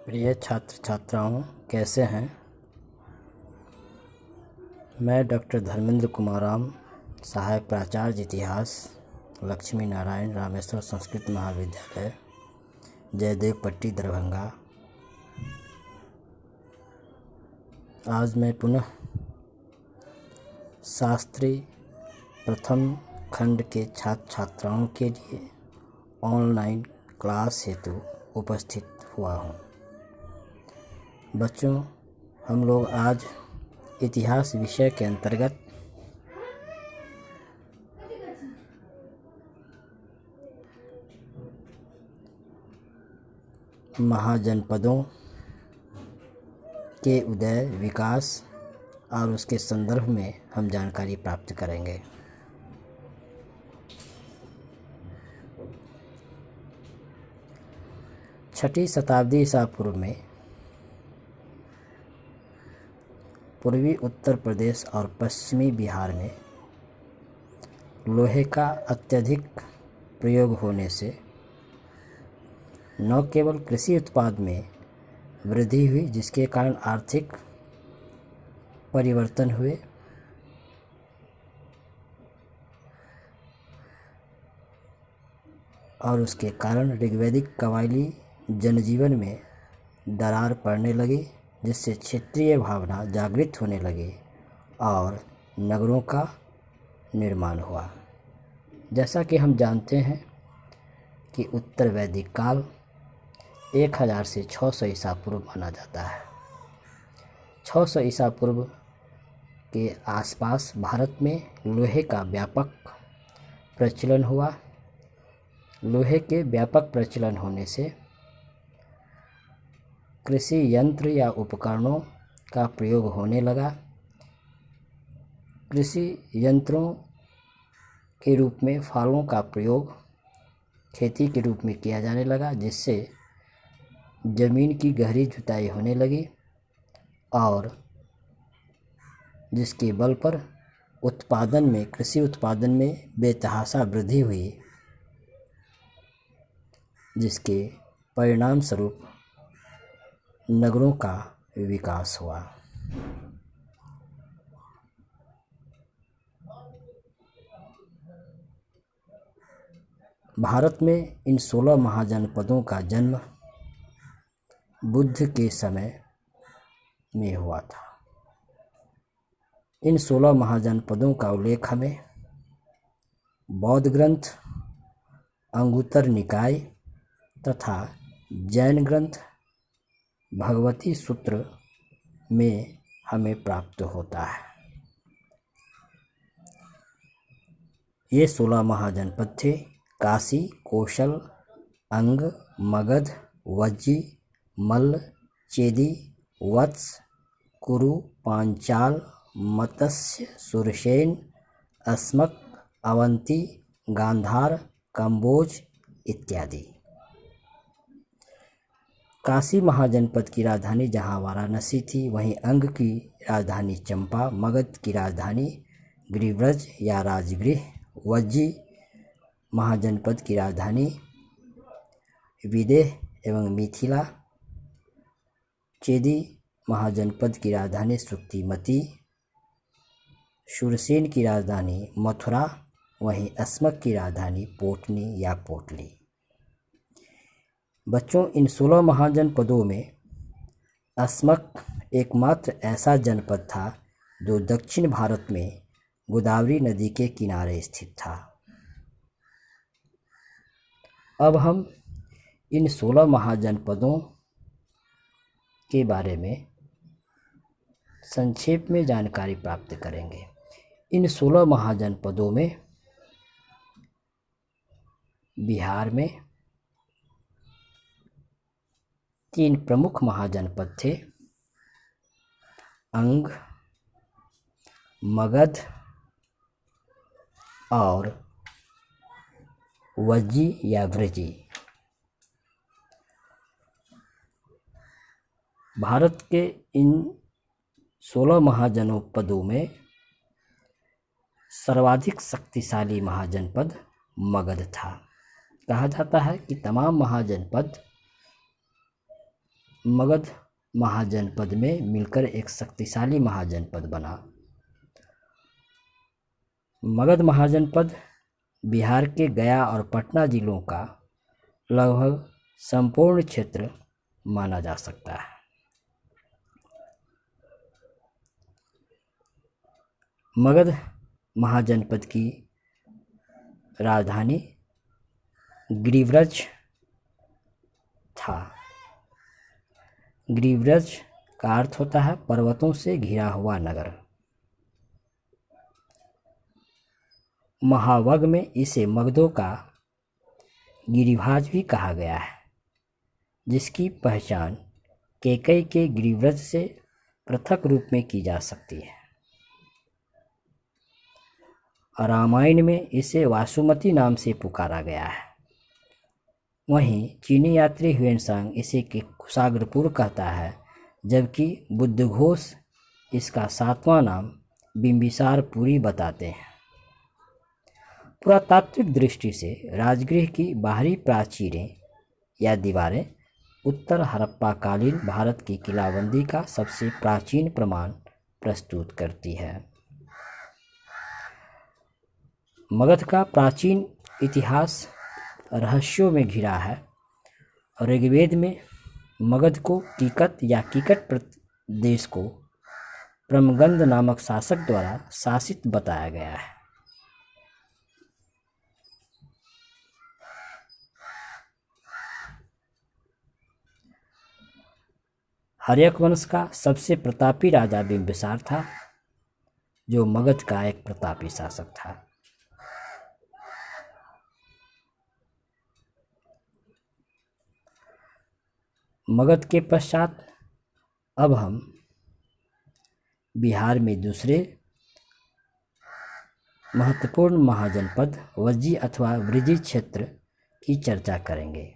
प्रिय छात्र छात्राओं, कैसे हैं। मैं डॉक्टर धर्मेंद्र कुमाराम, सहायक प्राचार्य इतिहास, लक्ष्मी नारायण रामेश्वर संस्कृत महाविद्यालय, जयदेव पट्टी, दरभंगा। आज मैं पुनः शास्त्री प्रथम खंड के छात्र छात्राओं के लिए ऑनलाइन क्लास हेतु उपस्थित हुआ हूँ। बच्चों, हम लोग आज इतिहास विषय के अंतर्गत महाजनपदों के उदय, विकास और उसके संदर्भ में हम जानकारी प्राप्त करेंगे। छठी शताब्दी ईसा पूर्व में पूर्वी उत्तर प्रदेश और पश्चिमी बिहार में लोहे का अत्यधिक प्रयोग होने से न केवल कृषि उत्पाद में वृद्धि हुई, जिसके कारण आर्थिक परिवर्तन हुए, और उसके कारण ऋग्वैदिक कबायली जनजीवन में दरार पड़ने लगी, जिससे क्षेत्रीय भावना जागृत होने लगी और नगरों का निर्माण हुआ। जैसा कि हम जानते हैं कि उत्तर वैदिक काल 1000 से 600 ईसा पूर्व माना जाता है। 600 ईसा पूर्व के आसपास भारत में लोहे का व्यापक प्रचलन हुआ। लोहे के व्यापक प्रचलन होने से कृषि यंत्र या उपकरणों का प्रयोग होने लगा। कृषि यंत्रों के रूप में फालों का प्रयोग खेती के रूप में किया जाने लगा, जिससे ज़मीन की गहरी जुताई होने लगी और जिसके बल पर उत्पादन में, कृषि उत्पादन में बेतहाशा वृद्धि हुई, जिसके परिणाम स्वरूप नगरों का विकास हुआ। भारत में इन 16 महाजनपदों का जन्म बुद्ध के समय में हुआ था। इन 16 महाजनपदों का उल्लेख हमें बौद्ध ग्रंथ अंगुत्तर निकाय तथा जैन ग्रंथ भगवती सूत्र में हमें प्राप्त होता है। ये 16 महाजनपद थे: काशी, कौशल, अंग, मगध, वज्जी, मल्ल, चेदी, वत्स, कुरु, पांचाल, मत्स्य, सुरसेन, अस्मक, अवंती, गांधार, कंबोज इत्यादि। काशी महाजनपद की राजधानी जहाँ वाराणसी थी, वहीं अंग की राजधानी चंपा, मगध की राजधानी गिरिव्रज या राजगृह, वज्जी महाजनपद की राजधानी विदेह एवं मिथिला, चेदी महाजनपद की राजधानी सुक्तिमती, शूरसेन की राजधानी मथुरा, वहीं अस्मक की राजधानी पोटनी या पोटली। बच्चों, इन 16 महाजनपदों में अस्मक एकमात्र ऐसा जनपद था जो दक्षिण भारत में गोदावरी नदी के किनारे स्थित था। अब हम इन 16 महाजनपदों के बारे में संक्षेप में जानकारी प्राप्त करेंगे। इन 16 महाजनपदों में बिहार में 3 प्रमुख महाजनपद थे: अंग, मगध और वज्जी या व्रजी। भारत के इन 16 महाजनपदों में सर्वाधिक शक्तिशाली महाजनपद मगध था। कहा जाता है कि तमाम महाजनपद मगध महाजनपद में मिलकर एक शक्तिशाली महाजनपद बना। मगध महाजनपद बिहार के गया और पटना जिलों का लगभग संपूर्ण क्षेत्र माना जा सकता है। मगध महाजनपद की राजधानी गिरिव्रज था। गिरिव्रज का अर्थ होता है पर्वतों से घिरा हुआ नगर। महावग में इसे मगधों का गिरिभाज भी कहा गया है, जिसकी पहचान कैकेयी के गिरिव्रज से पृथक रूप में की जा सकती है। रामायण में इसे वासुमती नाम से पुकारा गया है। वहीं चीनी यात्री ह्वेनसांग इसे कुशाग्रपुर कहता है, जबकि बुद्धघोष इसका 7वां नाम बिंबिसारपुरी बताते हैं। पुरातात्विक दृष्टि से राजगृह की बाहरी प्राचीरें या दीवारें उत्तर हड़प्पाकालीन भारत की किलाबंदी का सबसे प्राचीन प्रमाण प्रस्तुत करती है। मगध का प्राचीन इतिहास रहस्यों में घिरा है। ऋग्वेद में मगध को कीकत या कीकट प्रदेश को प्रमगंध नामक शासक द्वारा शासित बताया गया है। हर्यक वंश का सबसे प्रतापी राजा बिंबिसार था, जो मगध का एक प्रतापी शासक था। मगध के पश्चात अब हम बिहार में दूसरे महत्वपूर्ण महाजनपद वज्जी अथवा वृजी क्षेत्र की चर्चा करेंगे।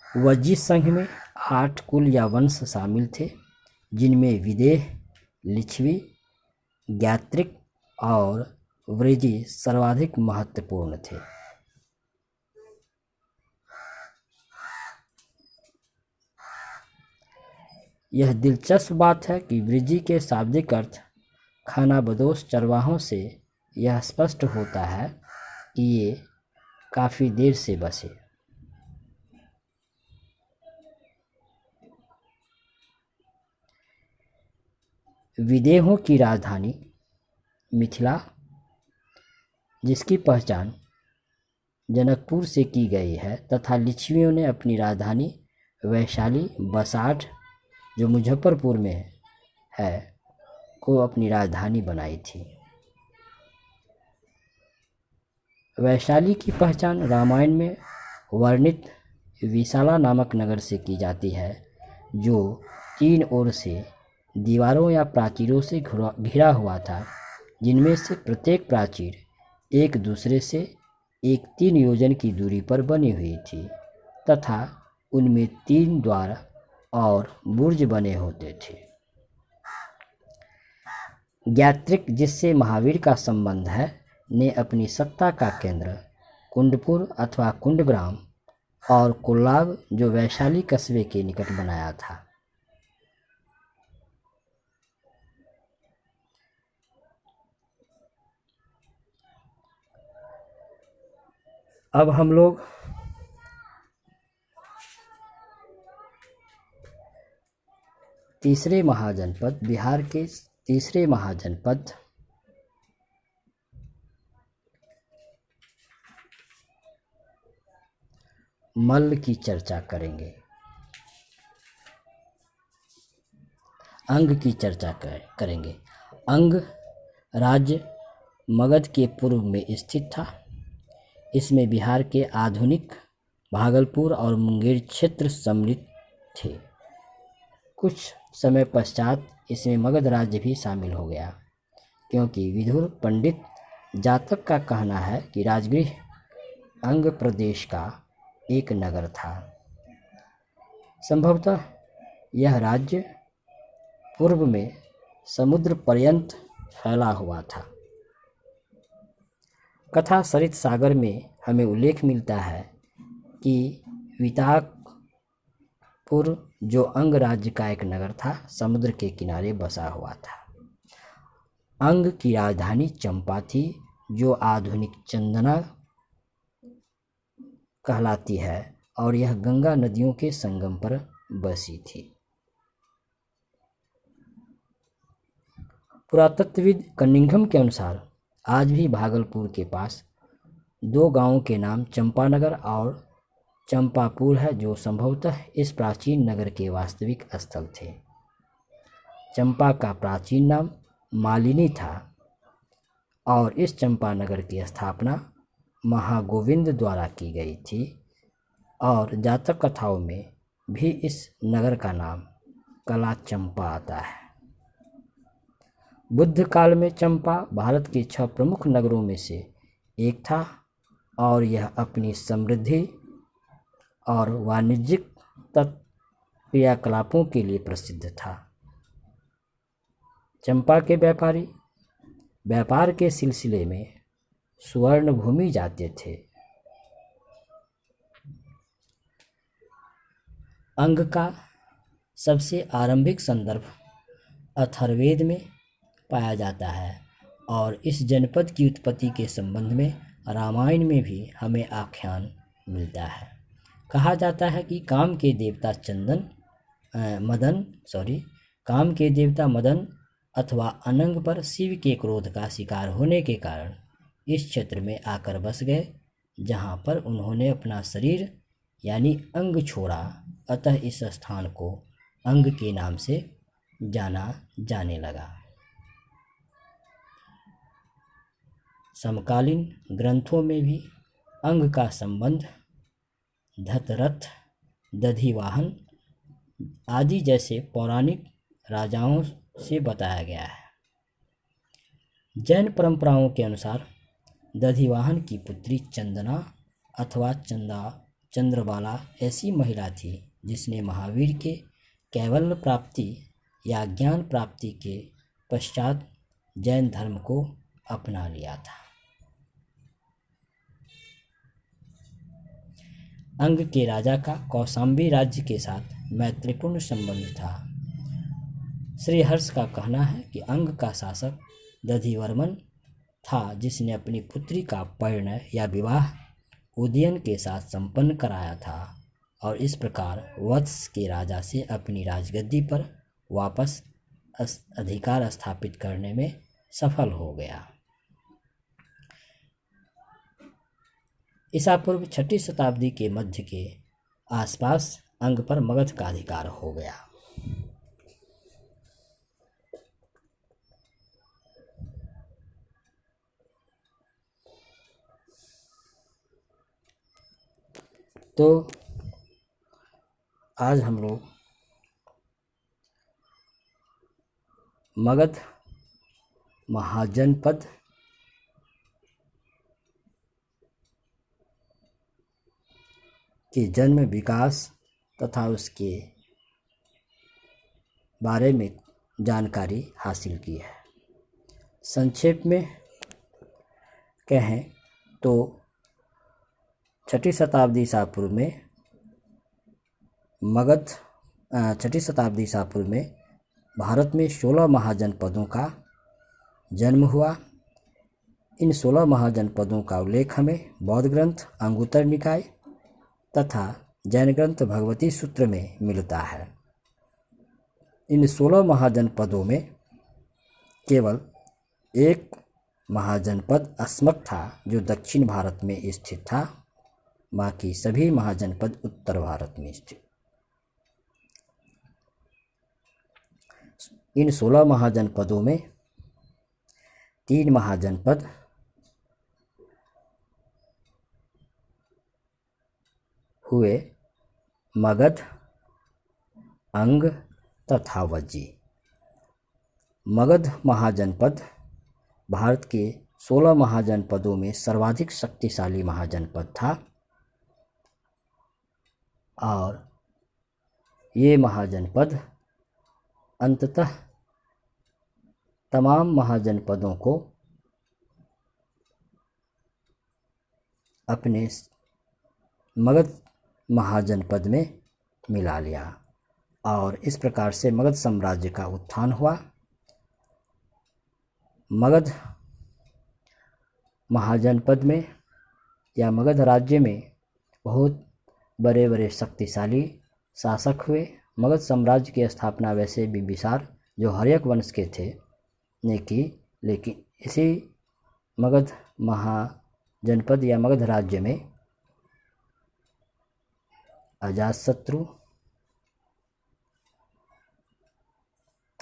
वज्जी संघ में 8 कुल या वंश शामिल थे, जिनमें विदेह, लिच्छवी, ज्ञात्रिक और वृजी सर्वाधिक महत्वपूर्ण थे। यह दिलचस्प बात है कि वृजी के शाब्दिक अर्थ खानाबदोश चरवाहों से यह स्पष्ट होता है कि ये काफ़ी देर से बसे। विदेहों की राजधानी मिथिला, जिसकी पहचान जनकपुर से की गई है, तथा लिच्छवियों ने अपनी राजधानी वैशाली बसाठ, जो मुजफ्फरपुर में है, को अपनी राजधानी बनाई थी। वैशाली की पहचान रामायण में वर्णित विशाला नामक नगर से की जाती है, जो 3 ओर से दीवारों या प्राचीरों से घिरा हुआ था, जिनमें से प्रत्येक प्राचीर एक दूसरे से 3 योजन की दूरी पर बनी हुई थी, तथा उनमें 3 द्वार और बुर्ज बने होते थे। ज्ञात्रिक, जिससे महावीर का संबंध है, ने अपनी सत्ता का केंद्र कुंडपुर अथवा कुंडग्राम और कोल्लाब, जो वैशाली कस्बे के निकट बनाया था। अब हम लोग तीसरे महाजनपद, बिहार के तीसरे महाजनपद मल्ल की चर्चा करेंगे। अंग की चर्चा करेंगे। अंग राज्य मगध के पूर्व में स्थित था। इसमें बिहार के आधुनिक भागलपुर और मुंगेर क्षेत्र सम्मिलित थे। कुछ समय पश्चात इसमें मगध राज्य भी शामिल हो गया, क्योंकि विदुर पंडित जातक का कहना है कि राजगृह अंग प्रदेश का एक नगर था। संभवतः यह राज्य पूर्व में समुद्र पर्यंत फैला हुआ था। कथा सरित सागर में हमें उल्लेख मिलता है कि विताकपुर, जो अंग राज्य का एक नगर था, समुद्र के किनारे बसा हुआ था। अंग की राजधानी चंपा थी, जो आधुनिक चंदना कहलाती है, और यह गंगा नदियों के संगम पर बसी थी। पुरातत्वविद कनिंघम के अनुसार आज भी भागलपुर के पास दो गांवों के नाम चंपानगर और चंपापुर है, जो संभवतः इस प्राचीन नगर के वास्तविक स्थल थे। चंपा का प्राचीन नाम मालिनी था और इस चंपानगर की स्थापना महागोविंद द्वारा की गई थी, और जातक कथाओं में भी इस नगर का नाम कला चंपा आता है। बुद्ध काल में चंपा भारत के 6 प्रमुख नगरों में से एक था, और यह अपनी समृद्धि और वाणिज्यिक क्रियाकलापों के लिए प्रसिद्ध था। चंपा के व्यापारी व्यापार के सिलसिले में सुवर्ण भूमि जाते थे। अंग का सबसे आरंभिक संदर्भ अथर्ववेद में पाया जाता है, और इस जनपद की उत्पत्ति के संबंध में रामायण में भी हमें आख्यान मिलता है। कहा जाता है कि काम के देवता मदन अथवा अनंग पर शिव के क्रोध का शिकार होने के कारण इस क्षेत्र में आकर बस गए, जहां पर उन्होंने अपना शरीर यानी अंग छोड़ा। अतः इस स्थान को अंग के नाम से जाना जाने लगा। समकालीन ग्रंथों में भी अंग का संबंध धतरथ, दधिवाहन आदि जैसे पौराणिक राजाओं से बताया गया है। जैन परंपराओं के अनुसार दधिवाहन की पुत्री चंदना अथवा चंद्रबाला ऐसी महिला थी जिसने महावीर के कैवल्य प्राप्ति या ज्ञान प्राप्ति के पश्चात जैन धर्म को अपना लिया था। अंग के राजा का कौशाम्बी राज्य के साथ मैत्रीपूर्ण संबंध था। श्री हर्ष का कहना है कि अंग का शासक दधिवर्मन था, जिसने अपनी पुत्री का परिणय या विवाह उदयन के साथ संपन्न कराया था, और इस प्रकार वत्स के राजा से अपनी राजगद्दी पर वापस अधिकार स्थापित करने में सफल हो गया। ईसा पूर्व 6ठी शताब्दी के मध्य के आसपास अंग पर मगध का अधिकार हो गया। तो आज हम लोग मगध महाजनपद के जन्म, विकास तथा उसके बारे में जानकारी हासिल की है। संक्षेप में कहें तो 6ठी शताब्दी ईसा पूर्व में भारत में 16 महाजनपदों का जन्म हुआ। इन 16 महाजनपदों का उल्लेख हमें बौद्ध ग्रंथ अंगुत्तर निकाय तथा जैन ग्रंथ भगवती सूत्र में मिलता है। इन 16 महाजनपदों में केवल एक महाजनपद अस्मक था, जो दक्षिण भारत में स्थित था। बाकी सभी महाजनपद उत्तर भारत में स्थित। इन 16 महाजनपदों में 3 महाजनपद हुए, मगध, अंग तथा वज्जी। मगध महाजनपद भारत के 16 महाजनपदों में सर्वाधिक शक्तिशाली महाजनपद था, और ये महाजनपद अंततः तमाम महाजनपदों को अपने मगध महाजनपद में मिला लिया और इस प्रकार से मगध साम्राज्य का उत्थान हुआ। मगध महाजनपद में या मगध राज्य में बहुत बड़े बड़े शक्तिशाली शासक हुए। मगध साम्राज्य की स्थापना वैसे बिंबिसार जो हर्यक वंश के थे ने की, लेकिन इसी मगध महाजनपद या मगध राज्य में अजातशत्रु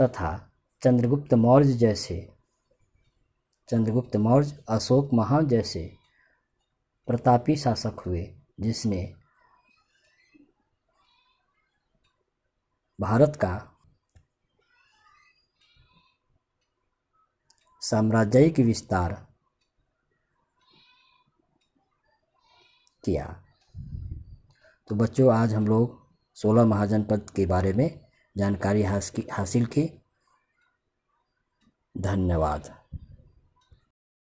तथा चंद्रगुप्त मौर्य, अशोक महान जैसे प्रतापी शासक हुए, जिसने भारत का साम्राज्यिक विस्तार किया। तो बच्चों, आज हम लोग 16 महाजनपद के बारे में जानकारी हासिल की। धन्यवाद।